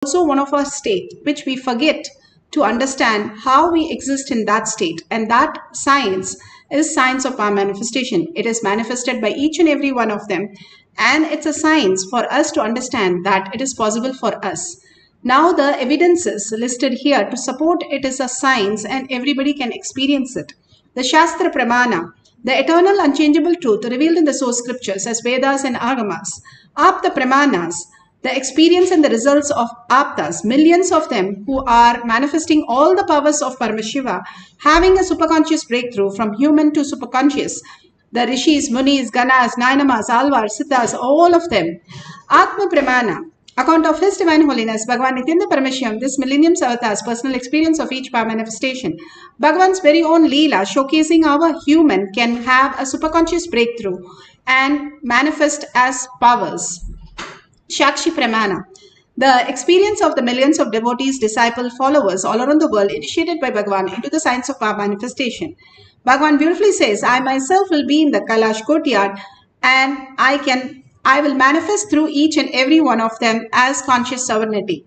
also one of our state, which we forget to understand how we exist in that state. And that science is science of our manifestation. It is manifested by each and every one of them. And it's a science for us to understand that it is possible for us. Now the evidences listed here to support it is a science and everybody can experience it. The Shastra Pramana, the eternal unchangeable truth revealed in the source scriptures as Vedas and Agamas. Apta Pramanas, the experience and the results of Aptas, millions of them who are manifesting all the powers of Paramashiva, having a superconscious breakthrough from human to superconscious. The Rishis, Munis, Ganas, Nainamas, Alvars, Siddhas, all of them. Atma Pramana, account of His Divine Holiness, Bhagavan Nithyananda Paramashivam, this millennium's avatar's personal experience of each power manifestation. Bhagavan's very own Leela, showcasing how a human can have a superconscious breakthrough and manifest as powers. Shakshi Pramana, the experience of the millions of devotees, disciple, followers all around the world initiated by Bhagavan into the science of power manifestation. Bhagavan beautifully says, I myself will be in the Kailash courtyard and I will manifest through each and every one of them as conscious sovereignty.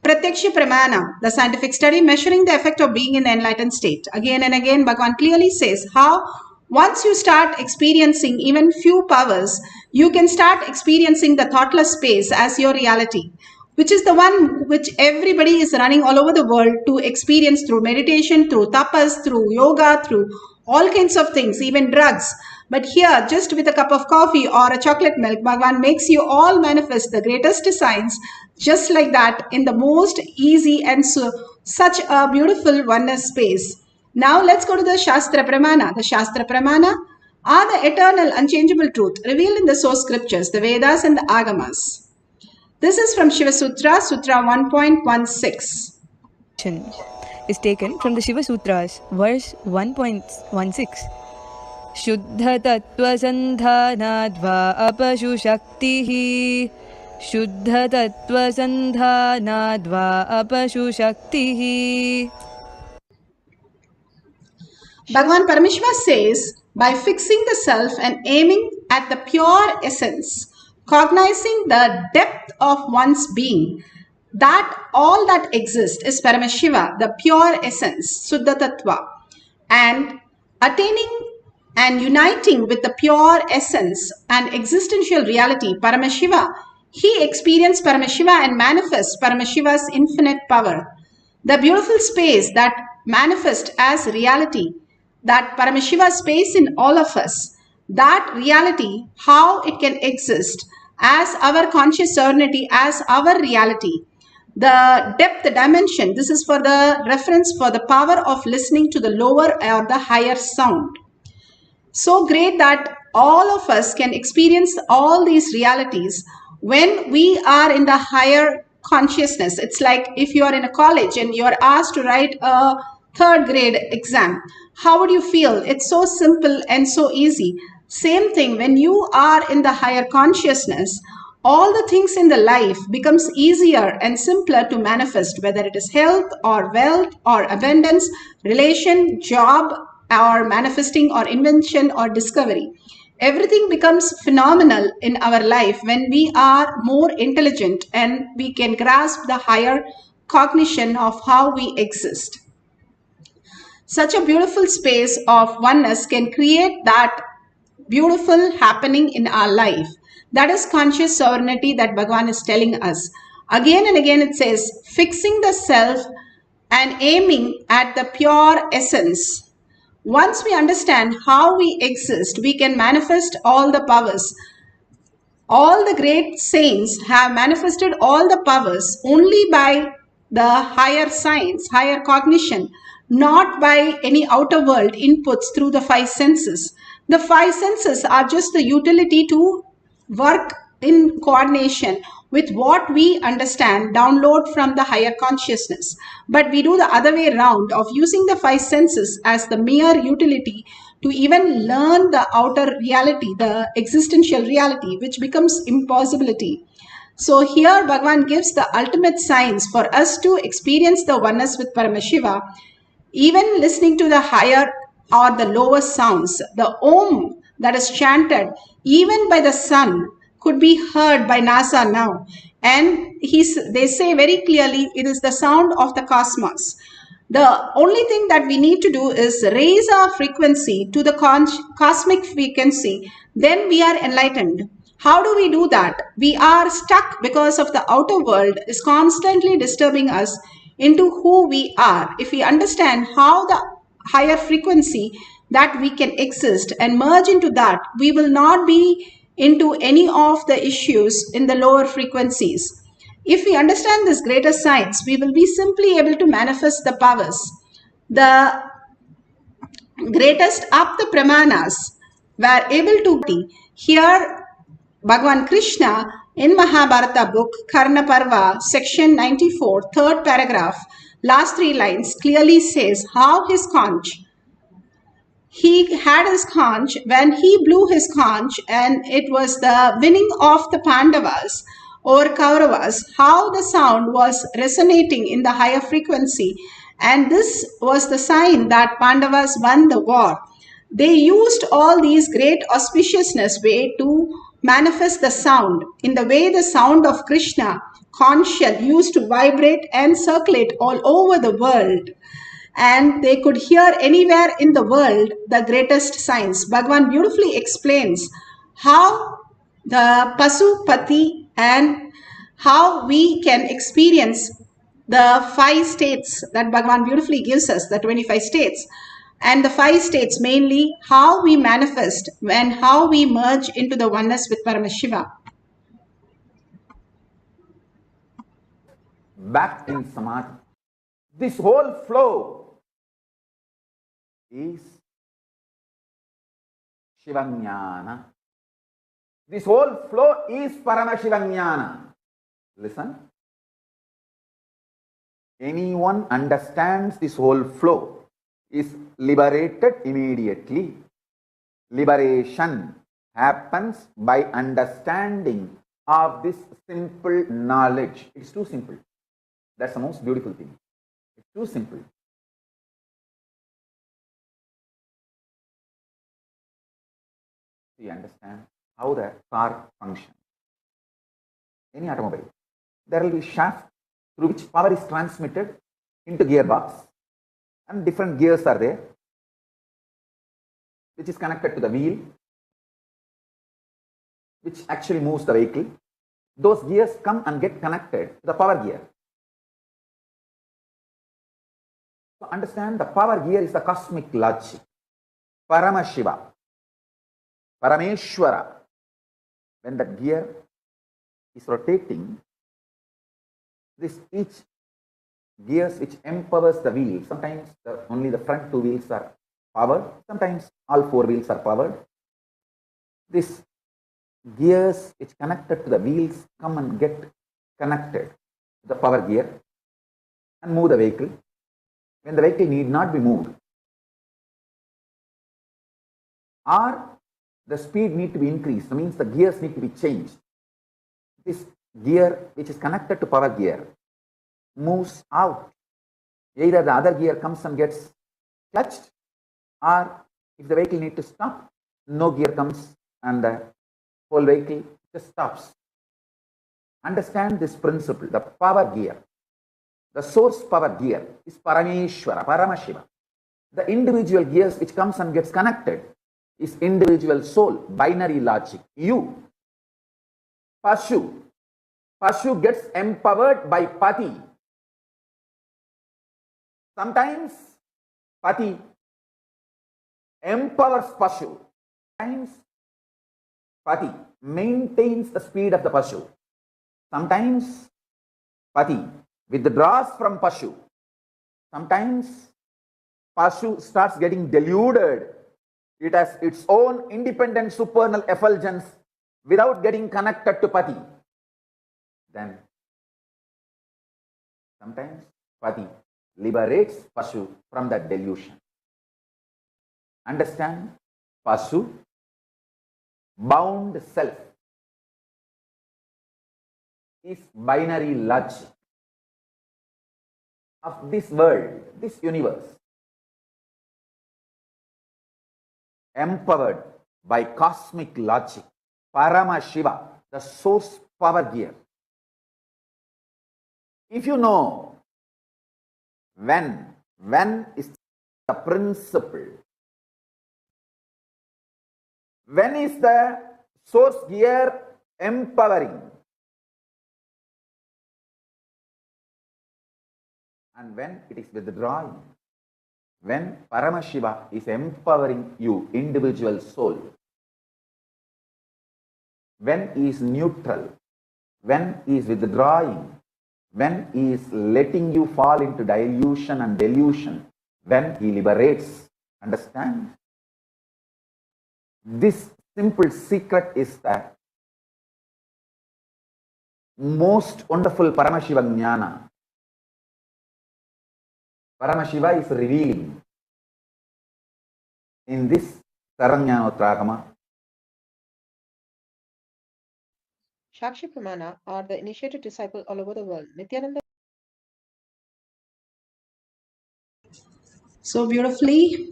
Pratyaksha Pramana, the scientific study measuring the effect of being in the enlightened state. Again and again, Bhagavan clearly says how once you start experiencing even few powers, you can start experiencing the thoughtless space as your reality, which is the one which everybody is running all over the world to experience through meditation, through tapas, through yoga, through all kinds of things, even drugs. But here, just with a cup of coffee or a chocolate milk, Bhagavan makes you all manifest the greatest science, just like that, in the most easy and such a beautiful oneness space. Now let's go to the Shastra Pramana. The Shastra Pramana are the eternal unchangeable truth revealed in the source scriptures, the Vedas and the Agamas. This is from Shiva Sutra, Sutra 1.16. Is taken from the Shiva Sutras, verse 1.16. Shuddha Tattva Sandhanadva Apashu Shaktihi. Shuddha Tattva Sandhanadva Apashu Shaktihi. Bhagavan Paramashiva says, by fixing the self and aiming at the pure essence, cognizing the depth of one's being, that all that exists is Paramashiva, the pure essence, Suddha Tattva, and attaining and uniting with the pure essence and existential reality, Paramashiva, he experienced Paramashiva and manifests Paramashiva's infinite power. The beautiful space that manifests as reality, that Paramashiva space in all of us, that reality, how it can exist as our conscious serenity, as our reality. The depth, the dimension, this is for the reference for the power of listening to the lower or the higher sound. So great that all of us can experience all these realities when we are in the higher consciousness. It's like if you are in a college and you are asked to write a third grade exam. How would you feel? It's so simple and so easy. Same thing when you are in the higher consciousness, all the things in the life becomes easier and simpler to manifest, whether it is health or wealth or abundance, relation, job, or manifesting or invention or discovery. Everything becomes phenomenal in our life when we are more intelligent and we can grasp the higher cognition of how we exist. Such a beautiful space of oneness can create that beautiful happening in our life. That is conscious sovereignty that Bhagavan is telling us. Again and again it says, fixing the self and aiming at the pure essence. Once we understand how we exist, we can manifest all the powers. All the great saints have manifested all the powers only by the higher science, higher cognition, not by any outer world inputs through the five senses. The five senses are just the utility to work in coordination with what we understand, download from the higher consciousness. But we do the other way around of using the five senses as the mere utility to even learn the outer reality, the existential reality, which becomes impossibility. So here Bhagavan gives the ultimate science for us to experience the oneness with Paramashiva, even listening to the higher or the lower sounds, the Om that is chanted even by the sun, could be heard by NASA now. And they say very clearly it is the sound of the cosmos. The only thing that we need to do is raise our frequency to the cosmic frequency. Then we are enlightened. How do we do that? We are stuck because of the outer world is constantly disturbing us into who we are. If we understand how the higher frequency that we can exist and merge into that, we will not be into any of the issues in the lower frequencies. If we understand this greater science, we will be simply able to manifest the powers. The greatest of the Pramanas were able to here Bhagavan Krishna in Mahabharata book Karna Parva section 94 third paragraph last three lines clearly says how his conch he had his conch when he blew his conch, and it was the winning of the Pandavas or Kauravas, how the sound was resonating in the higher frequency, and this was the sign that Pandavas won the war. They used all these great auspiciousness way to manifest the sound in the way the sound of Krishna conch shell used to vibrate and circulate all over the world, and they could hear anywhere in the world the greatest science. Bhagavan beautifully explains how the Pasupati and how we can experience the five states that Bhagavan beautifully gives us, the 25 states. And the five states mainly how we manifest and how we merge into the oneness with Paramashiva. Back in Samadhi. This whole flow is Shivanyana. This whole flow is Paramashivoham. Listen. Anyone understands this whole flow is liberated immediately. Liberation happens by understanding of this simple knowledge. It's too simple. That's the most beautiful thing. It's too simple. You understand how the car functions. Any automobile, there will be shaft through which power is transmitted into gearbox, and different gears are there, which is connected to the wheel, which actually moves the vehicle. Those gears come and get connected to the power gear. So understand, the power gear is the cosmic logic. Paramashiva, Parameshwara. When that gear is rotating, this each gears which empowers the wheel. Sometimes only the front two wheels are powered. Sometimes all four wheels are powered. This gears which connected to the wheels come and get connected to the power gear and move the vehicle when the vehicle need not be moved, or the speed need to be increased. That means the gears need to be changed. This gear which is connected to power gear moves out. Either the other gear comes and gets clutched, or if the vehicle need to stop, no gear comes and the whole vehicle just stops. Understand this principle. The power gear, the source power gear is Parameshwara, Paramashiva. The individual gears which comes and gets connected is individual soul, binary logic. You, Pashu. Pashu gets empowered by Pati. Sometimes Pati empowers Pashu. Sometimes Pati maintains the speed of the Pashu. Sometimes Pati withdraws from Pashu. Sometimes Pashu starts getting deluded. It has its own independent supernal effulgence without getting connected to Pati. Then sometimes Pati liberates Pashu from that delusion. Understand? Pashu, bound self, is binary logic of this world, this universe, empowered by cosmic logic, Paramashiva. the source power gear. If you know when is the principle, when is the source gear empowering, and when it is withdrawing, when Paramashiva is empowering you, individual soul, when he is neutral, when he is withdrawing, when he is letting you fall into dilution and delusion, when he liberates. Understand? This simple secret is that most wonderful Paramashiva Jnana. Paramashiva is revealing in this Sarvajnanotragama. Shakshi Pramana are the initiated disciples all over the world. Nithyananda. So beautifully,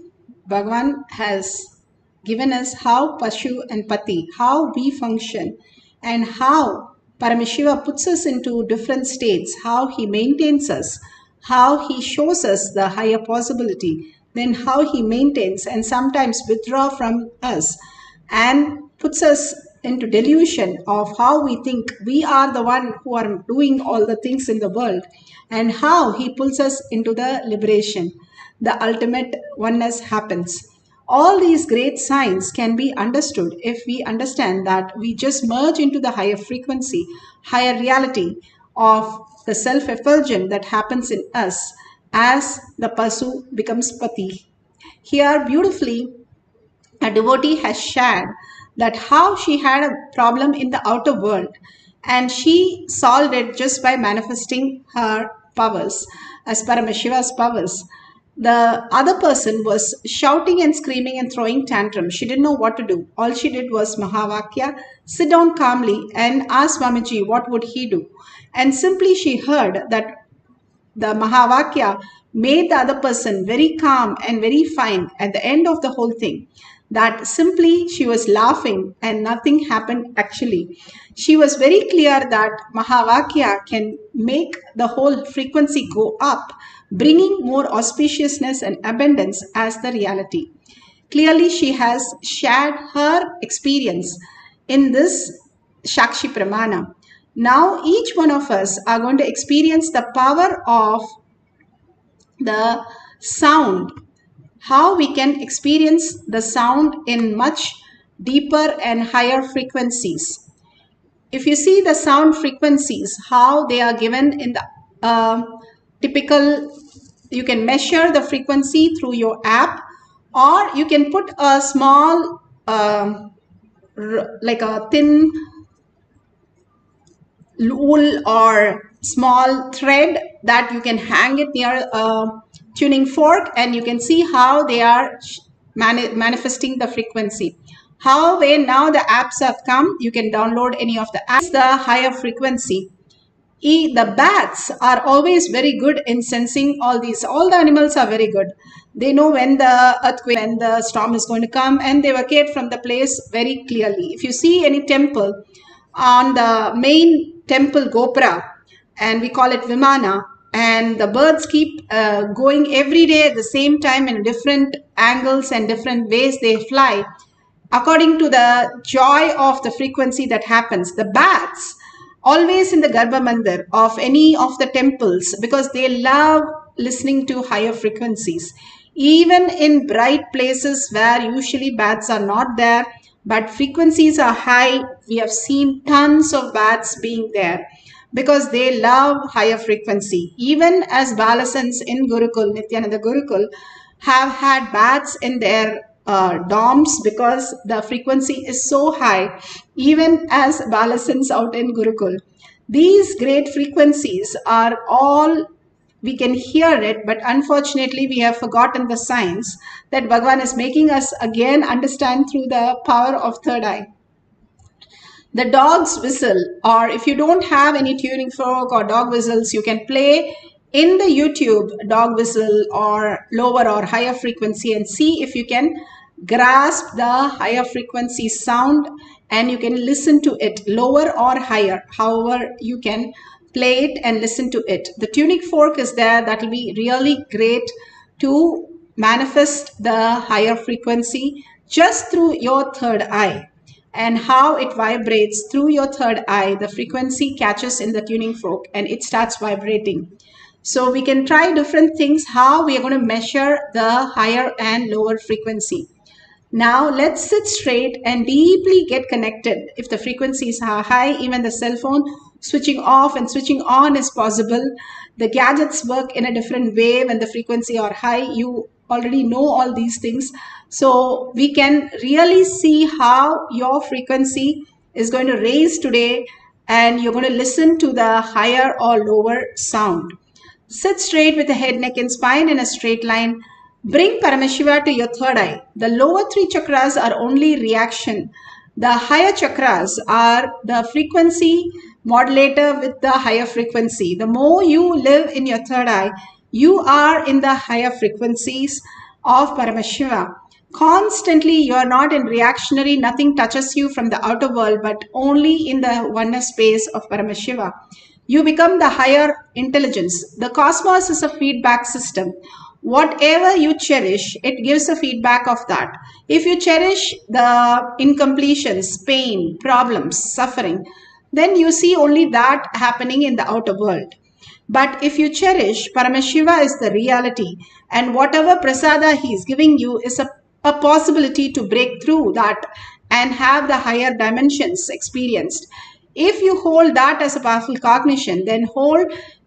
Bhagavan has given us how Pashu and Pati, how we function, and how Paramashiva puts us into different states, how he maintains us, how he shows us the higher possibility, then how he maintains and sometimes withdraw from us and puts us into delusion of how we think we are the one who are doing all the things in the world, and how he pulls us into the liberation. The ultimate oneness happens. All these great signs can be understood if we understand that we just merge into the higher frequency, higher reality of the self-effulgence that happens in us as the Pasu becomes Pati. Here, beautifully, a devotee has shared that how she had a problem in the outer world and she solved it just by manifesting her powers as Paramashiva's powers. The other person was shouting and screaming and throwing tantrums. She didn't know what to do. All she did was Mahavakya, sit down calmly and ask Swamiji what would he do. And simply she heard that the Mahavakya made the other person very calm and very fine at the end of the whole thing. That simply she was laughing and nothing happened actually. She was very clear that Mahavakya can make the whole frequency go up, bringing more auspiciousness and abundance as the reality. Clearly, she has shared her experience in this Shakshi Pramana. Now, each one of us are going to experience the power of the sound, how we can experience the sound in much deeper and higher frequencies. If you see the sound frequencies, how they are given in the typical, you can measure the frequency through your app, or you can put a small, like a thin wool or small thread that you can hang it near a tuning fork, and you can see how they are manifesting the frequency. How when now the apps have come, you can download any of the apps. The higher frequency. The bats are always very good in sensing all these. All the animals are very good. They know when the earthquake, when the storm is going to come, and they vacate from the place very clearly. If you see any temple, on the main temple Gopura, and we call it Vimana, and the birds keep going every day at the same time in different angles and different ways they fly, according to the joy of the frequency that happens. The bats always in the Garbha Mandir of any of the temples, because they love listening to higher frequencies. Even in bright places where usually bats are not there, but frequencies are high, we have seen tons of bats being there because they love higher frequency. Even as Balasans in Gurukul, Nithyananda Gurukul, have had bats in their dorms because the frequency is so high, even as Balasans out in Gurukul. These great frequencies are all, we can hear it, but unfortunately we have forgotten the science that Bhagavan is making us again understand through the power of third eye. The dog's whistle, or if you don't have any tuning fork or dog whistles, you can play in the YouTube dog whistle or lower or higher frequency and see if you can grasp the higher frequency sound and you can listen to it lower or higher, however you can play it and listen to it. The tuning fork is there. That will be really great to manifest the higher frequency just through your third eye, and how it vibrates through your third eye. The frequency catches in the tuning fork and it starts vibrating. So we can try different things how we are going to measure the higher and lower frequency. Now let's sit straight and deeply get connected. If the frequencies are high, even the cell phone switching off and switching on is possible. The gadgets work in a different way when the frequency are high. You already know all these things. So we can really see how your frequency is going to raise today, and you're going to listen to the higher or lower sound. Sit straight with the head, neck and spine in a straight line. Bring Paramashiva to your third eye. The lower three chakras are only reaction. The higher chakras are the frequency modulator with the higher frequency. The more you live in your third eye, you are in the higher frequencies of Paramashiva. Constantly, you are not in reactionary, nothing touches you from the outer world, but only in the oneness space of Paramashiva. You become the higher intelligence. The cosmos is a feedback system. Whatever you cherish, it gives a feedback of that. If you cherish the incompletions, pain, problems, suffering, then you see only that happening in the outer world. But if you cherish, Paramashiva is the reality, and whatever prasada he is giving you is a possibility to break through that and have the higher dimensions experienced. If you hold that as a powerful cognition, then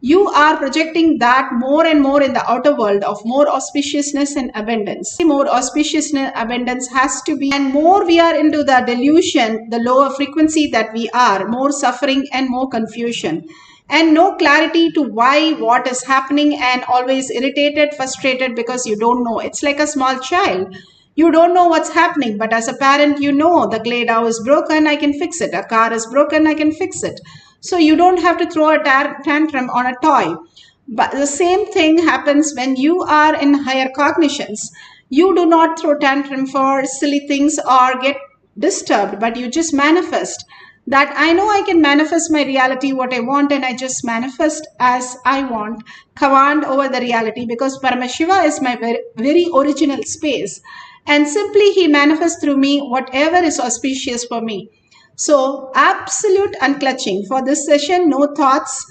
you are projecting that more and more in the outer world of more auspiciousness and abundance. More auspiciousness, abundance has to be, and more we are into the delusion, the lower frequency that we are, more suffering and more confusion. And no clarity to why, what is happening, and always irritated, frustrated because you don't know. It's like a small child. You don't know what's happening, but as a parent, you know the clay doll is broken, I can fix it. A car is broken, I can fix it. So you don't have to throw a tantrum on a toy. But the same thing happens when you are in higher cognitions. You do not throw tantrum for silly things or get disturbed, but you just manifest. That I know I can manifest my reality, what I want, and I just manifest as I want, command over the reality, because Paramashiva is my very original space. And simply he manifests through me whatever is auspicious for me. So absolute unclutching. For this session, no thoughts.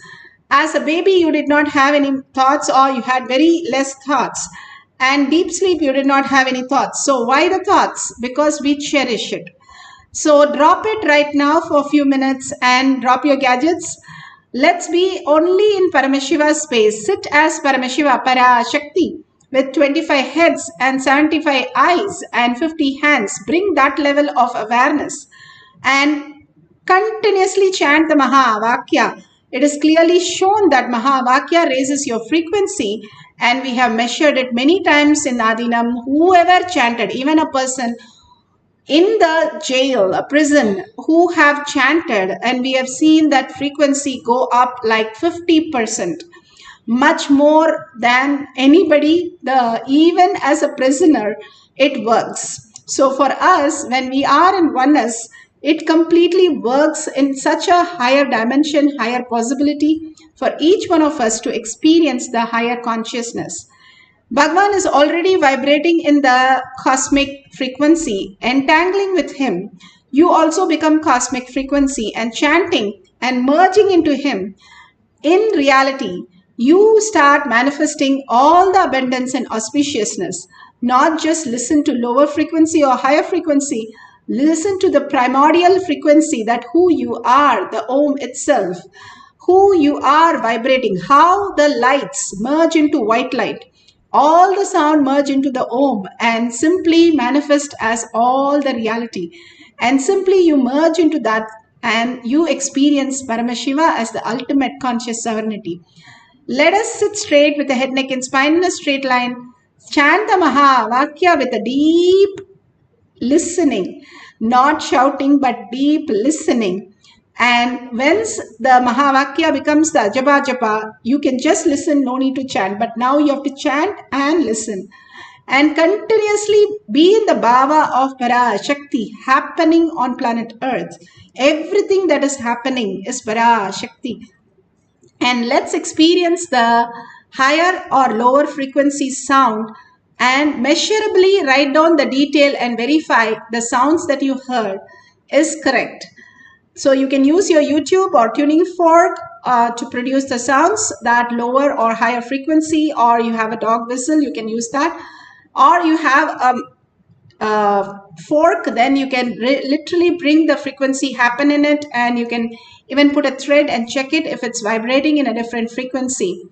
As a baby, you did not have any thoughts, or you had very less thoughts. And deep sleep, you did not have any thoughts. So why the thoughts? Because we cherish it. So drop it right now for a few minutes and drop your gadgets. Let's be only in Paramashiva space. Sit as Paramashiva, Parashakti, with 25 heads and 75 eyes and 50 hands. Bring that level of awareness and continuously chant the Mahavakya. It is clearly shown that Mahavakya raises your frequency, and we have measured it many times in Adinam. Whoever chanted, even a person in the jail, a prison, who have chanted, and we have seen that frequency go up like 50%, much more than anybody. Even as a prisoner, it works. So for us, when we are in oneness, it completely works in such a higher dimension, higher possibility for each one of us to experience the higher consciousness. Bhagavan is already vibrating in the cosmic frequency. Entangling with him, you also become cosmic frequency, and chanting and merging into him. In reality, you start manifesting all the abundance and auspiciousness. Not just listen to lower frequency or higher frequency. Listen to the primordial frequency, that who you are, the Om itself, who you are vibrating, how the lights merge into white light. All the sound merge into the Om and simply manifest as all the reality. And simply you merge into that and you experience Paramashiva as the ultimate conscious sovereignty. Let us sit straight with the head, neck and spine in a straight line. Chant the Mahavakya with a deep listening, not shouting but deep listening. And once the Mahavakya becomes the Japa, you can just listen, no need to chant. But now you have to chant and listen. and continuously be in the bhava of Parashakti happening on planet Earth. Everything that is happening is Parashakti. And let's experience the higher or lower frequency sound and measurably write down the detail and verify the sounds that you heard is correct. So you can use your YouTube or tuning fork to produce the sounds that lower or higher frequency, or you have a dog whistle, you can use that, or you have fork, then you can literally bring the frequency happen in it, and you can even put a thread and check it if it's vibrating in a different frequency.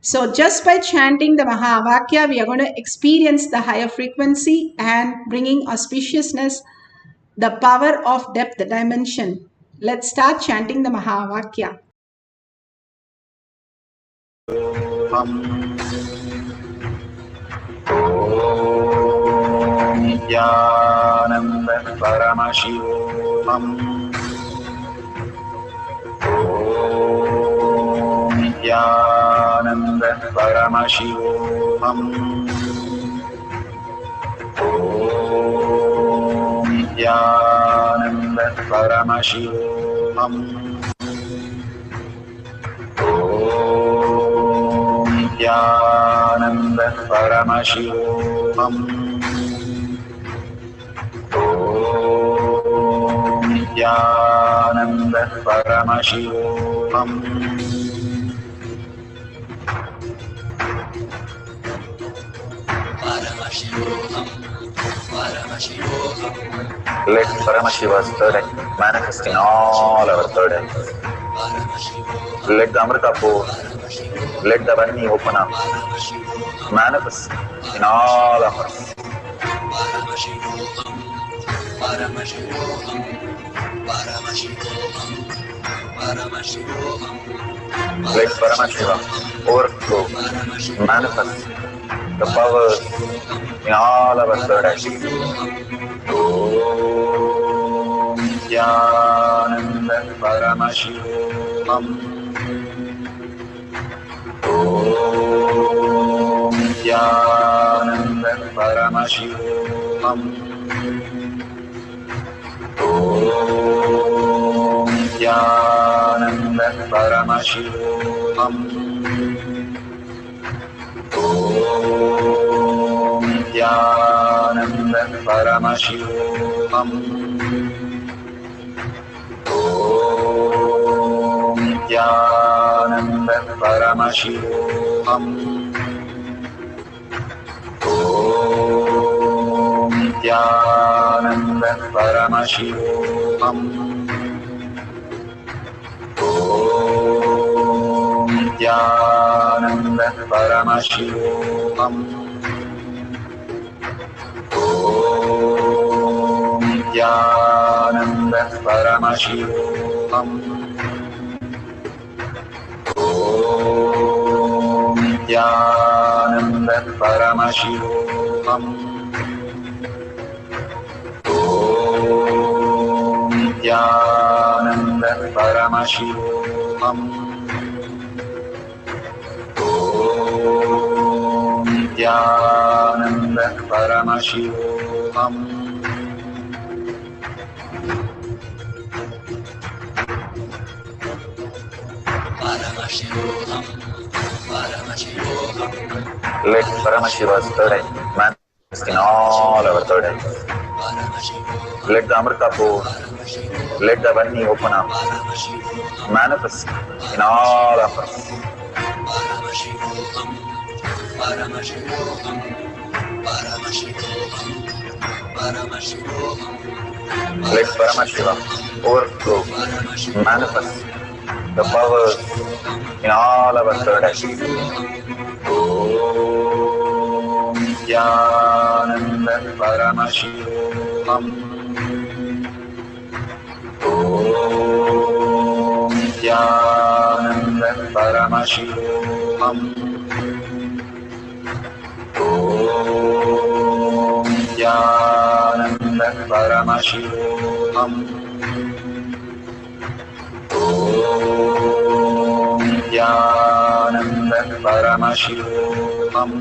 So just by chanting the Mahavakya, we are going to experience the higher frequency and bringing auspiciousness, the power of depth dimension. Let's start chanting the Mahavakya. Nithyananda Paramashivoham. Nithyananda Paramashivoham. Nithyananda Paramashivoham. Nithyananda Paramashivoham. Nithyananda Paramashivoham. Let Paramashiva's third eye manifest in all our third eyes. Let the Amrita pour, let the Varni open up, manifest in all of us. Let Paramashiva overflow, manifest the powers in all our third eyes. Om Nithyananda Paramashivoham. Om Nithyananda Paramashivoham. Om Nithyananda Paramashivoham. Om Nithyananda Paramashivoham. Om Nithyananda Paramashivoham. Om Nithyananda Paramashivoham. Om Nithyananda Paramashivoham. Om Nithyananda Paramashivoham. Om Nithyananda Paramashivoham. Om Nithyananda Paramashivoham. Om Nithyananda Paramashivoham. Let Paramashiva's third eye manifest in all our third eyes. Let the Amrita pour, let the Varni open up, manifest in all of us. Let Paramashiva overflow, manifest the powers in all our third eyes. Om Nithyananda Paramashivoham. Om Nithyananda Paramashivoham. Om Nithyananda Paramashivoham. Om Nithyananda Paramashivoham.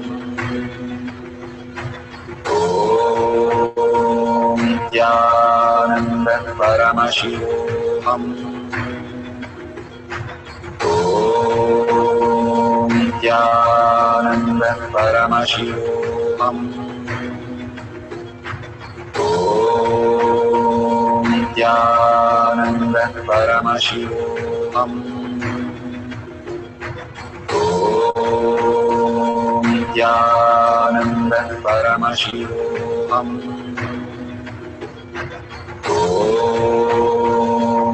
Nithyananda Paramashivoham. Nithyananda Paramashivoham. Nithyananda Paramashivoham. Nithyananda Paramashivoham.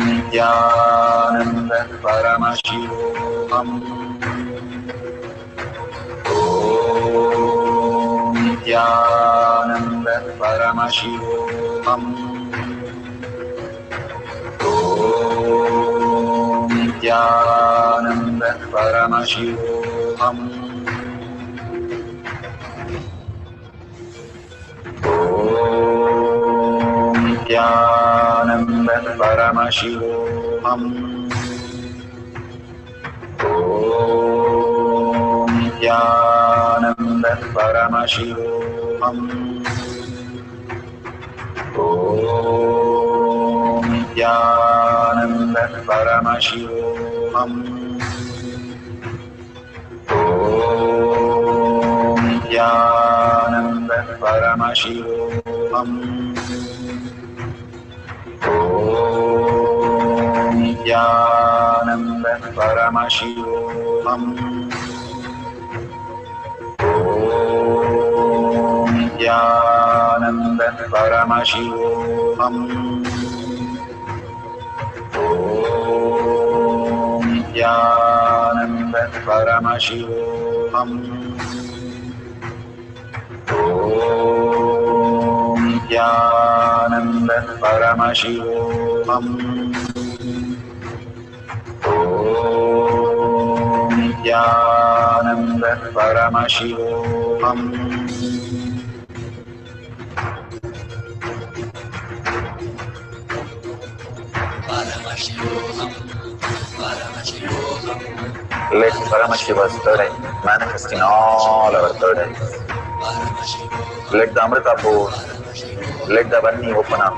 Nithyananda Paramashivoham. Nithyananda Paramashivoham. Nithyananda Paramashivoham. Nithyananda Paramashivoham. Nithyananda Paramashivoham. Nithyananda Paramashivoham. Nithyananda Paramashivoham. Nithyananda Paramashivoham. Nithyananda Paramashivoham. Nithyananda Paramashivoham. Nithyananda Paramashivoham. Nithyananda Paramashivoham. Let Paramashiva's third eye manifest in all our third eyes. Let the Amrita pour, let the Varni open up.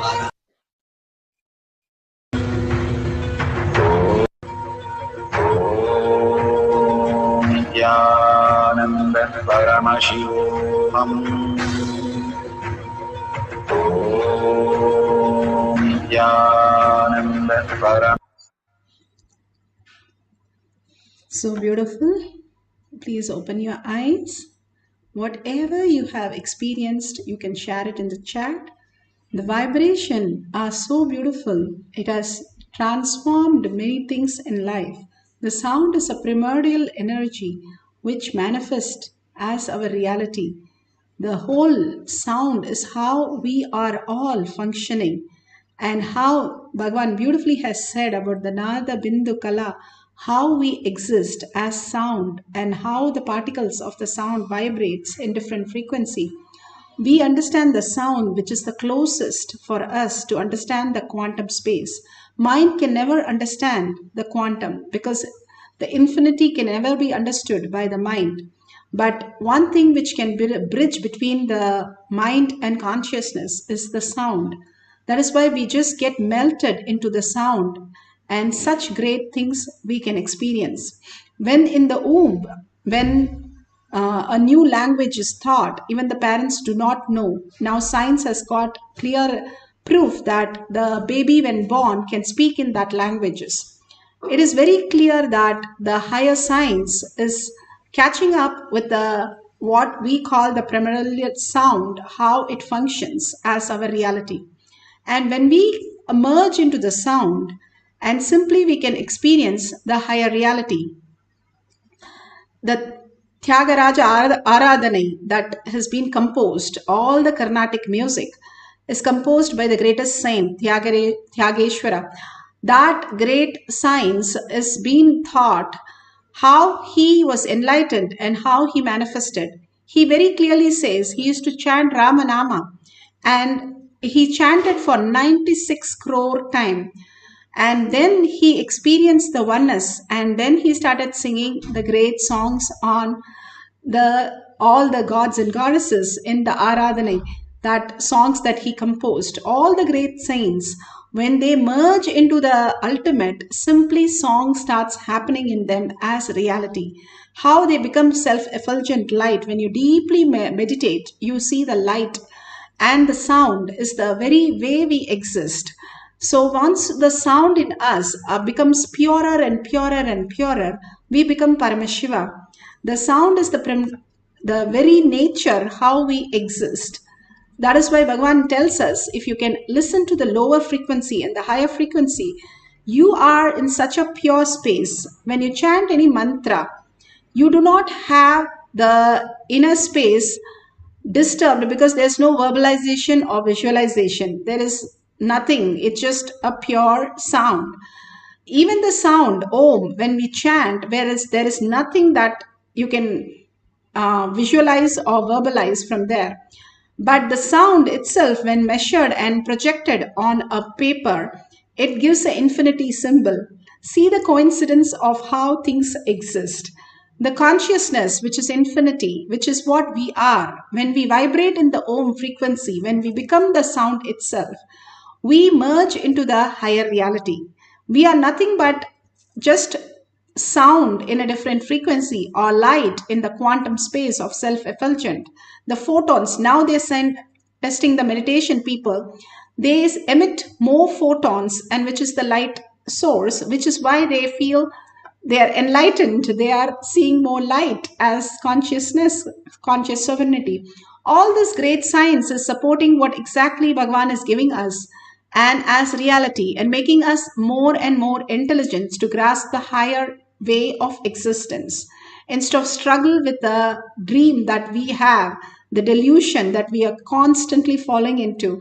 Nithyananda Paramashivoham. Nithyananda Paramashivoham. So beautiful. Please open your eyes. Whatever you have experienced, you can share it in the chat. The vibration are so beautiful. It has transformed many things in life. The sound is a primordial energy which manifests as our reality. The whole sound is how we are all functioning, and how Bhagavan beautifully has said about the Nada Bindu Kala, how we exist as sound and how the particles of the sound vibrates in different frequency. We understand the sound which is the closest for us to understand the quantum space. Mind can never understand the quantum because the infinity can never be understood by the mind. But one thing which can bridge between the mind and consciousness is the sound. That is why we just get melted into the sound, and such great things we can experience. When in the womb, when a new language is taught, even the parents do not know. Now science has got clear proof that the baby when born can speak in that languages. It is very clear that the higher science is catching up with the what we call the primordial sound, how it functions as our reality. And when we emerge into the sound, and simply we can experience the higher reality. The Tyagaraja Aradhanai that has been composed, all the Carnatic music is composed by the greatest saint, Tyageshwara. That great science is being taught how he was enlightened and how he manifested. He very clearly says he used to chant Ramanama, and he chanted for 96 crore time, and then he experienced the oneness, and then he started singing the great songs on the all the gods and goddesses in the Aradhana. that songs that he composed, all the great saints, when they merge into the ultimate, simply song starts happening in them as reality. How they become self-effulgent light. When you deeply meditate, you see the light, and the sound is the very way we exist. So once the sound in us becomes purer and purer and purer, we become Paramashiva. The sound is the very nature how we exist. That is why Bhagavan tells us, if you can listen to the lower frequency and the higher frequency, you are in such a pure space. When you chant any mantra, you do not have the inner space disturbed because there's no verbalization or visualization. There is nothing. It's just a pure sound. Even the sound Om, when we chant, whereas there is nothing that you can visualize or verbalize from there. But the sound itself, when measured and projected on a paper, it gives an infinity symbol. See the coincidence of how things exist. The consciousness, which is infinity, which is what we are, when we vibrate in the Om frequency, when we become the sound itself, we merge into the higher reality. We are nothing but just sound in a different frequency, or light in the quantum space of self-effulgent. The photons, now they send testing the meditation people, they emit more photons, and which is the light source, which is why they feel they are enlightened. They are seeing more light as consciousness, conscious sovereignty. All this great science is supporting what exactly Bhagavan is giving us and as reality, and making us more and more intelligent to grasp the higher way of existence. Instead of struggle with the dream that we have, the delusion that we are constantly falling into,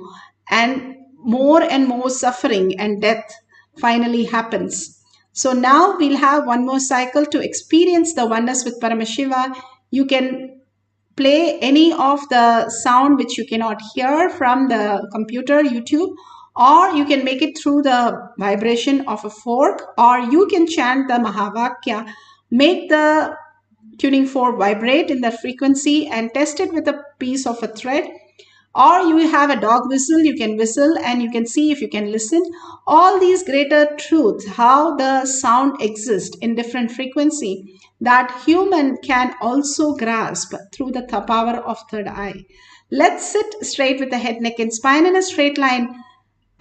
and more suffering and death finally happens. So now we'll have one more cycle to experience the oneness with Paramashiva. You can play any of the sound which you cannot hear from the computer, YouTube, or you can make it through the vibration of a fork, or you can chant the Mahavakya, make the tuning fork vibrate in that frequency and test it with a piece of a thread. Or you have a dog whistle, you can whistle and you can see if you can listen. All these greater truths, how the sound exists in different frequency, that human can also grasp through the power of third eye. Let's sit straight with the head, neck and spine in a straight line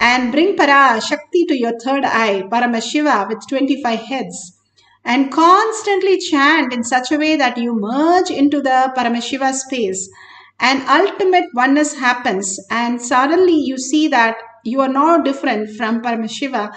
and bring Parashakti to your third eye, Paramashiva with 25 heads, and constantly chant in such a way that you merge into the Paramashiva space. And ultimate oneness happens, and suddenly you see that you are no different from Paramashiva,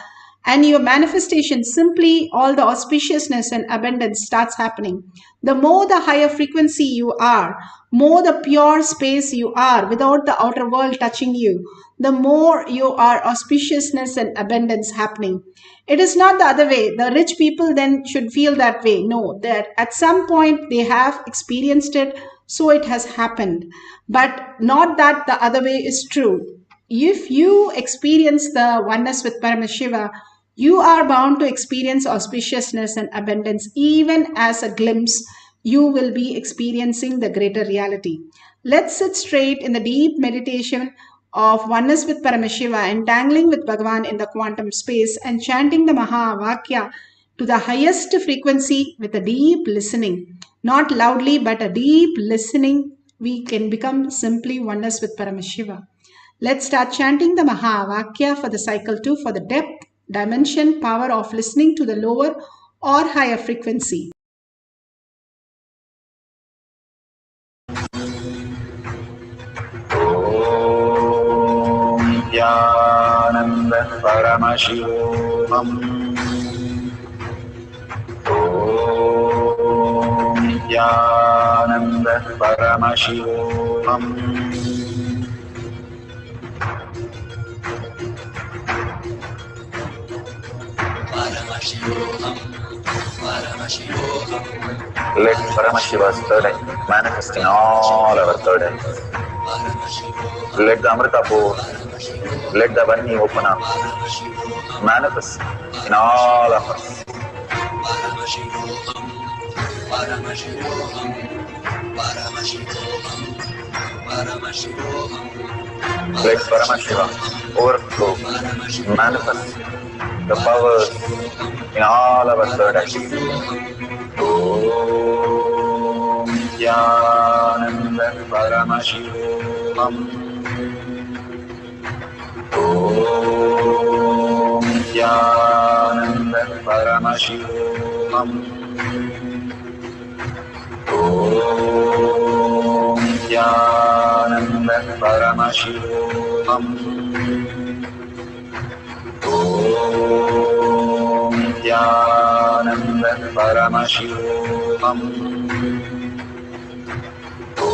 and your manifestation, simply all the auspiciousness and abundance starts happening. The more the higher frequency you are, more the pure space you are without the outer world touching you, the more you are auspiciousness and abundance happening. It is not the other way. The rich people then should feel that way. No, that at some point they have experienced it, so it has happened. But not that the other way is true. If you experience the oneness with Paramashiva, you are bound to experience auspiciousness and abundance. Even as a glimpse, you will be experiencing the greater reality. Let's sit straight in the deep meditation of oneness with Paramashiva, entangling with Bhagavan in the quantum space and chanting the Mahavakya to the highest frequency with a deep listening. Not loudly, but a deep listening, we can become simply oneness with Paramashiva. Let's start chanting the Mahavakya for the cycle 2 for the depth, dimension, power of listening to the lower or higher frequency. Nithyananda Paramashivoham. Om Nithyananda Paramashivoham. Let Paramashiva's third eye manifest in all our third eyes. Let the Amrita pour, let the Vani open up, manifest in all of us. Paramashivoham, Paramashivoham, Paramashivoham, Let Paramashiva overflow, manifest the powers in all our third activities. Om Nithyananda Paramashivam. Om Nithyananda Paramashivam. Om Nithyananda Paramashivam. Om Nithyananda Paramashivam. Om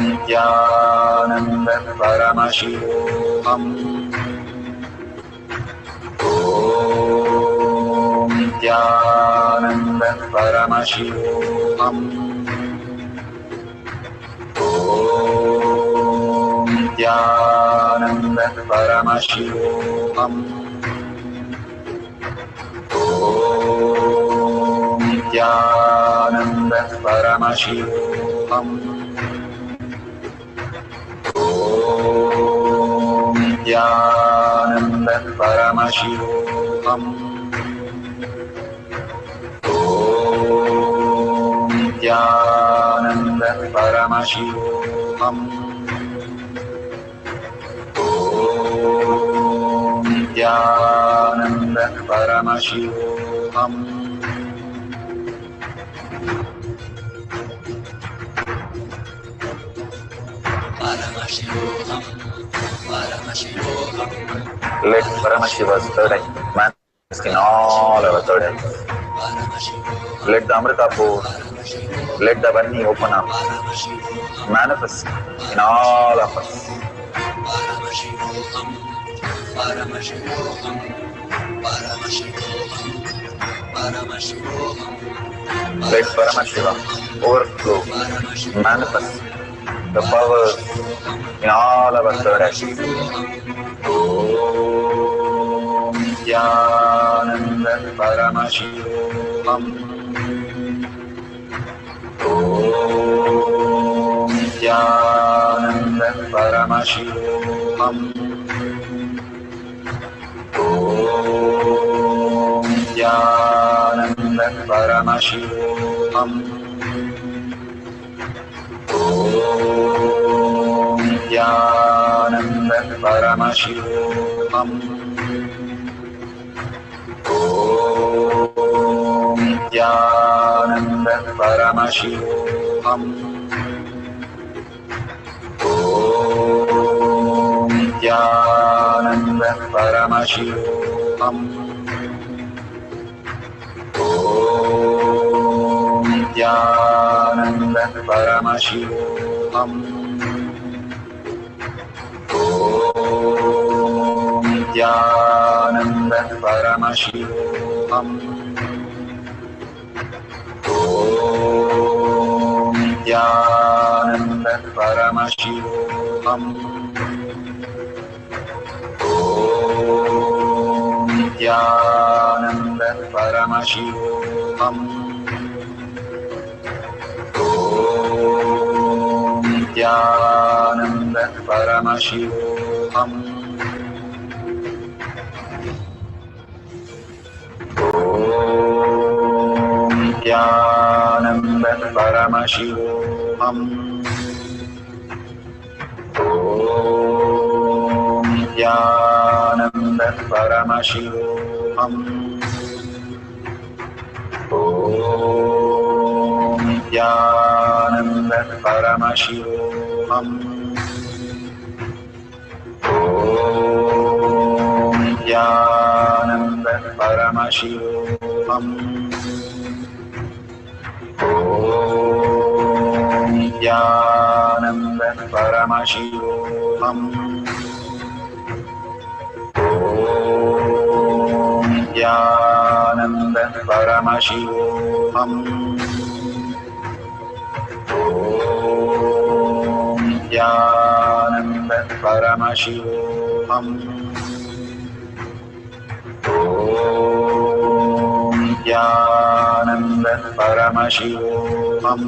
Nithyananda Paramashivam. Om Nithyananda Paramashivam. Om Nithyananda Paramashivoham. Om Nithyananda Paramashivoham. Om Nithyananda Paramashivoham. Om Nithyananda Paramashivoham. Om Nithyananda Paramashivoham. Paramashivoham. Paramashivoham. Let Paramashiva's third eye manifest in all our third eyes. Let the Amrita pour, let the Varni open up, manifest in all of us. Paramashivoham. Paramashivoham. Paramashivoham. Paramashivoham. Let Paramashiva overflow, manifest the powers in all our third activities. Om Nithyananda Paramashivoham. Om Nithyananda Paramashivoham. Om Nithyananda Paramashivoham. Om Nithyananda Paramashivoham. Om Nithyananda Paramashivoham. Om Nithyananda Paramashivoham. Om Nithyananda Paramashivoham. Om Nithyananda Paramashivoham. Om Nithyananda Paramashivoham. Om Nithyananda Paramashivoham. Om Nithyananda Paramashivoham. Om Nithyananda Paramashivoham. Om Nithyananda Paramashivoham. Om Nithyananda Paramashivoham. Om Nithyananda Paramashivoham. Om Nithyananda Paramashivoham. Om Nithyananda Paramashivoham. Om Nithyananda Paramashivoham. Om Nithyananda Paramashivoham.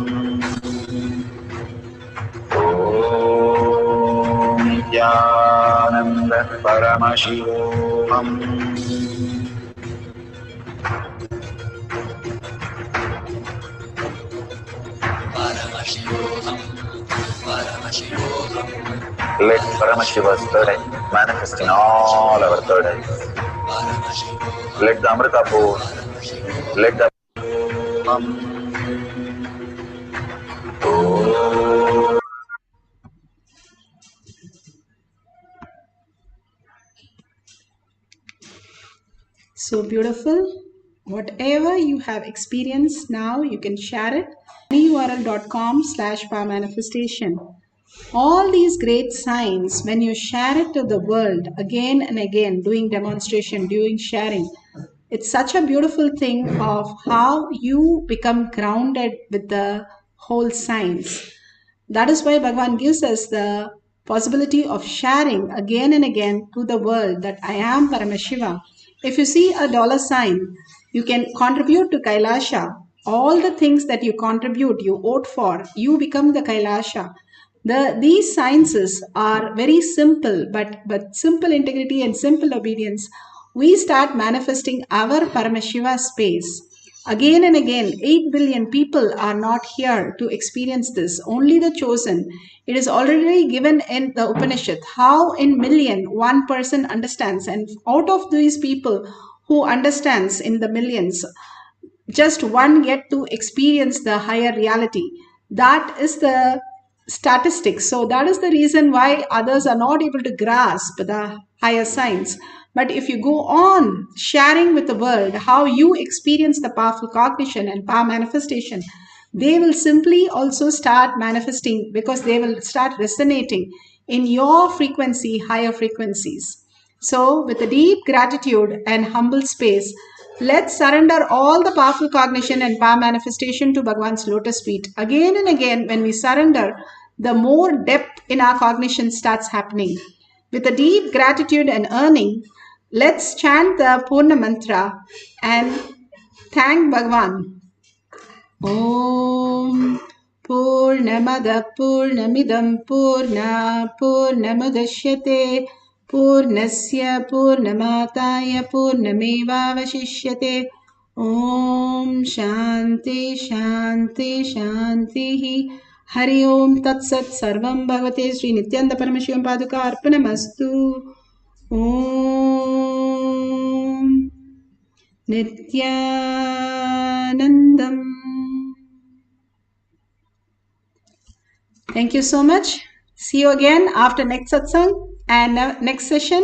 Nithyananda Paramashivoham. Let Paramashiva's third eye manifest in all our third eyes. Let the Amrita pour, let the So beautiful. Whatever you have experienced now, you can share it. tinyurl.com/power manifestation. All these great signs, when you share it to the world again and again, doing demonstration, doing sharing, it's such a beautiful thing of how you become grounded with the whole science. That is why Bhagavan gives us the possibility of sharing again and again to the world that I am Paramashiva. If you see a dollar sign, you can contribute to Kailasha. All the things that you contribute, you vote for, you become the Kailasha. These sciences are very simple, but simple integrity and simple obedience, we start manifesting our Paramashiva space. Again and again, 8 billion people are not here to experience this, only the chosen. It is already given in the Upanishad how in million one person understands, and out of these people who understands in the millions, just one get to experience the higher reality. That is the statistics. So that is the reason why others are not able to grasp the higher science. But if you go on sharing with the world how you experience the powerful cognition and power manifestation, they will simply also start manifesting because they will start resonating in your frequency, higher frequencies. So, with a deep gratitude and humble space, let's surrender all the powerful cognition and power manifestation to Bhagwan's lotus feet. Again and again, when we surrender, the more depth in our cognition starts happening. With a deep gratitude and earning, let's chant the Purna Mantra and thank Bhagwan. Om Purnamada Purnamidam Purna Purnamudashyate Purnasya Purnamataya Purnamevavashishyate. Om Shanti Shanti Shanti. Hari Om Tat Sat Sarvam Bhagavate Sri Nithyananda Paramashivam Paduka Arpanamastu. Om Nithyanandam. Thank you so much. See you again after next satsang and next session.